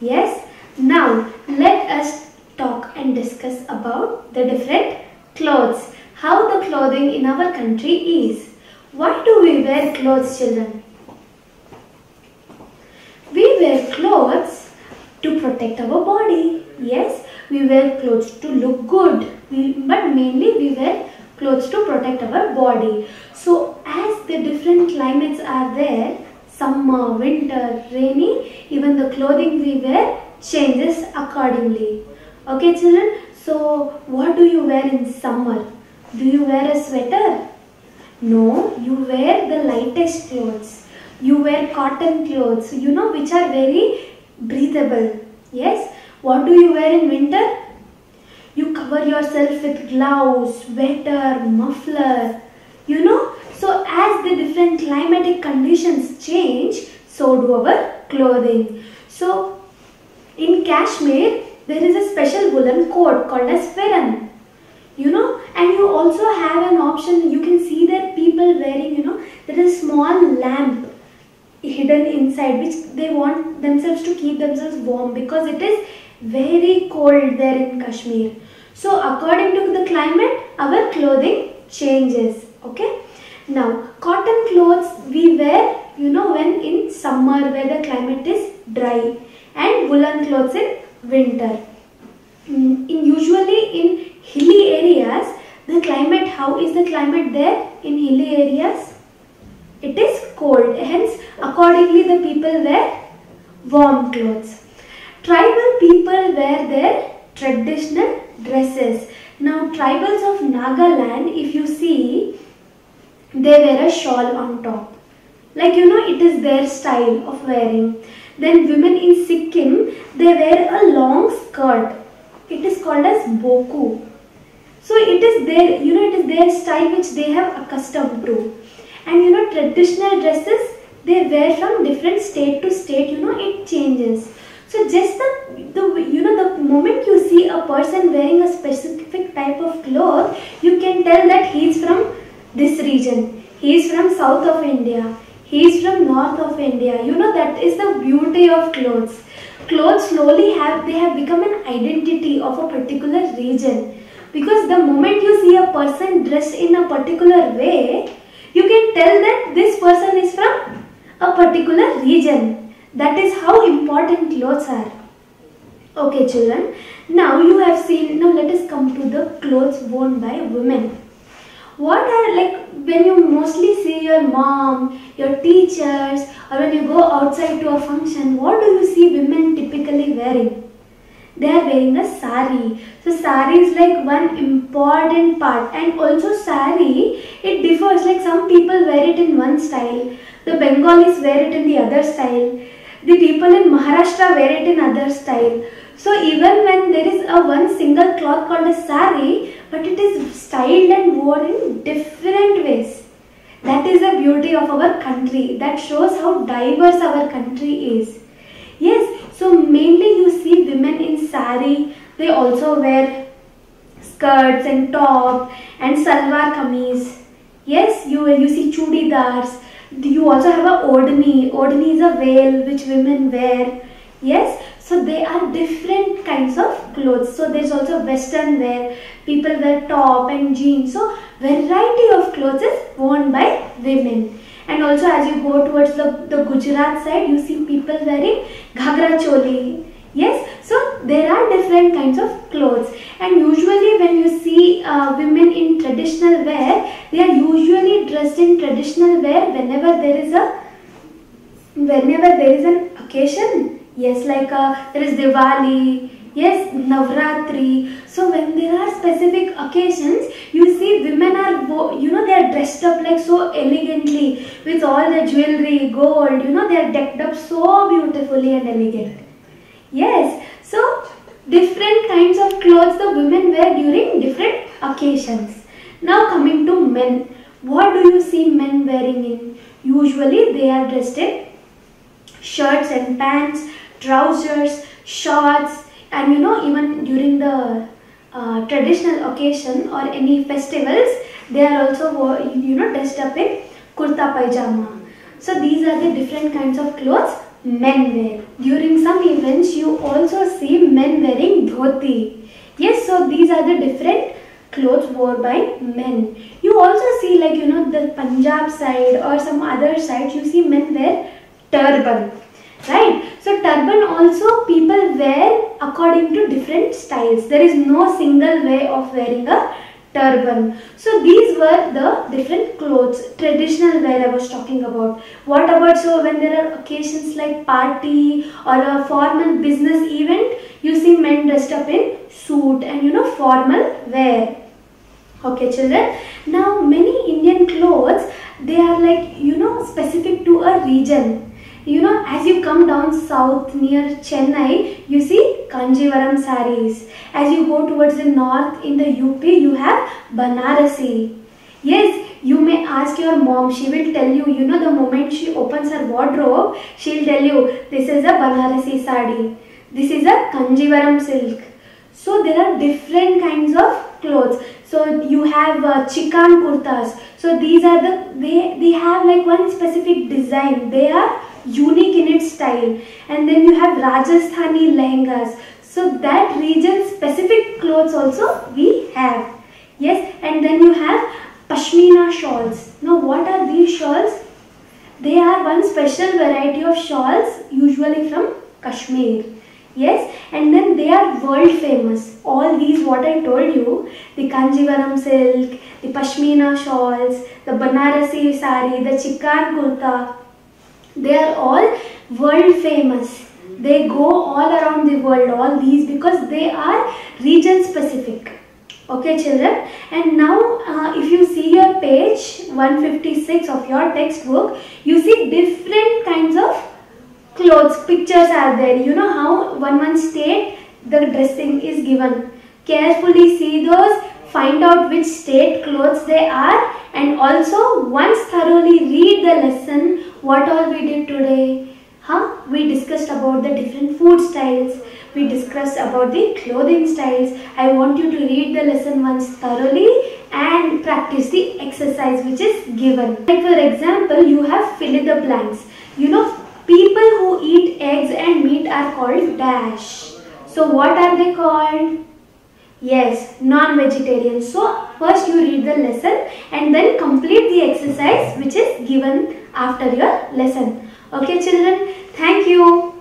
Yes. Now let us talk and discuss about the different clothes. How the clothing in our country is. Why do we wear clothes, children? We wear clothes to protect our body. Yes, we wear clothes to look good. But mainly we wear clothes to protect our body. So as the different climates are there, summer, winter, rainy, even the clothing we wear changes accordingly. Okay children, so what do you wear in summer? Do you wear a sweater? No, you wear the lightest clothes. You wear cotton clothes, which are very breathable. Yes, what do you wear in winter? You cover yourself with gloves, sweater, muffler, So as the different climatic conditions change, so do our clothing. So in Kashmir, there is a special woolen coat called as Farran. And you also have an option, you can see that people wearing, there is a small lamp hidden inside which they want themselves to keep themselves warm because it is very cold there in Kashmir. So according to the climate, our clothing changes. Okay. Now cotton clothes we wear, when in summer where the climate is dry, and woolen clothes in winter. Usually in hilly areas, the climate, how is the climate there in hilly areas? It is cold, hence accordingly the people wear warm clothes. Tribal people wear their traditional dresses. Now tribals of Nagaland, if you see, they wear a shawl on top. Like it is their style of wearing. Then women in Sikkim, they wear a long skirt. It is called as boku. So it is their, it is their style which they have accustomed to. And traditional dresses, they wear from different state to state, it changes. So just the moment you see a person wearing a specific type of cloth, you can tell that he is from this region. He is from south of India. He is from north of India. That is the beauty of clothes. Clothes slowly have become an identity of a particular region. Because the moment you see a person dressed in a particular way, you can tell that this person is from a particular region. That is how important clothes are. Okay children, now you have seen, now let us come to the clothes worn by women. What are, like, when you mostly see your mom, your teachers, or when you go outside to a function, what do you see women typically wearing? They are wearing a sari. So sari is like one important part, and also sari, it differs, like some people wear it in one style, the Bengalis wear it in the other style, the people in Maharashtra wear it in other style. So even when there is a one single cloth called a sari, but it is styled and worn in different ways. That is the beauty of our country. That shows how diverse our country is. Yes, so mainly you see women in sari. They also wear skirts and top and salwar kameez. Yes, you see chudidars. You also have a odhni. Odhni is a veil which women wear. Yes, so they are different kinds of clothes. So there is also western wear. People wear top and jeans. So variety of clothes is worn by women. And also as you go towards the Gujarat side, you see people wearing ghagra choli. Yes, so there are different kinds of clothes. And usually when you see women in traditional wear, they are usually dressed in traditional wear whenever there is an occasion. Yes, like there is Diwali, yes, Navratri. So when there are specific occasions, you see women are, they are dressed up like so elegantly with all the jewelry, gold, they are decked up so beautifully and elegant. Yes, so different kinds of clothes the women wear during different occasions. Now coming to men, what do you see men wearing in? Usually they are dressed in shirts and pants, trousers, shorts, and even during the traditional occasion or any festivals, they are also dressed up in kurta pajama. So these are the different kinds of clothes men wear. During some events you also see men wearing dhoti. Yes, so these are the different clothes worn by men. You also see, like, you know, the Punjab side or some other side, you see men wear turban, right? So turban also people wear according to different styles. There is no single way of wearing a turban. So these were the different clothes, traditional wear I was talking about. What about, so when there are occasions like party or a formal business event, you see men dressed up in suit and, you know, formal wear. Okay children, now many Indian clothes, they are like, you know, specific to a region. You know, as you come down south near Chennai, you see Kanjivaram sarees. As you go towards the north in the UP, you have Banarasi. Yes, you may ask your mom, she will tell you, you know, the moment she opens her wardrobe, she will tell you, this is a Banarasi saree, this is a Kanjivaram silk. So there are different kinds of clothes. So you have chikan kurtas. So these are they have like one specific design. They are unique in its style. And then you have Rajasthani lehengas. So that region specific clothes also we have. Yes, and then you have Pashmina shawls. Now what are these shawls? They are one special variety of shawls, usually from Kashmir. Yes, and then they are world famous. All these what I told you, the Kanjivaram silk, the Pashmina shawls, the Banarasi sari, the Chikan kurta, they are all world famous. They go all around the world, all these, because they are region specific. Okay children, and now if you see your page 156 of your textbook, you see different kinds of clothes, pictures are there. You know how one state the dressing is given. Carefully see those, find out which state clothes they are, and also once thoroughly read the lesson. What all we did today? We discussed about the different food styles. We discussed about the clothing styles. I want you to read the lesson once thoroughly and practice the exercise which is given. Like for example, you have fill in the blanks. You know, people who eat eggs and meat are called dash. So what are they called? Yes, non-vegetarians. So first you read the lesson and then complete the exercise which is given after your lesson. Okay children, thank you.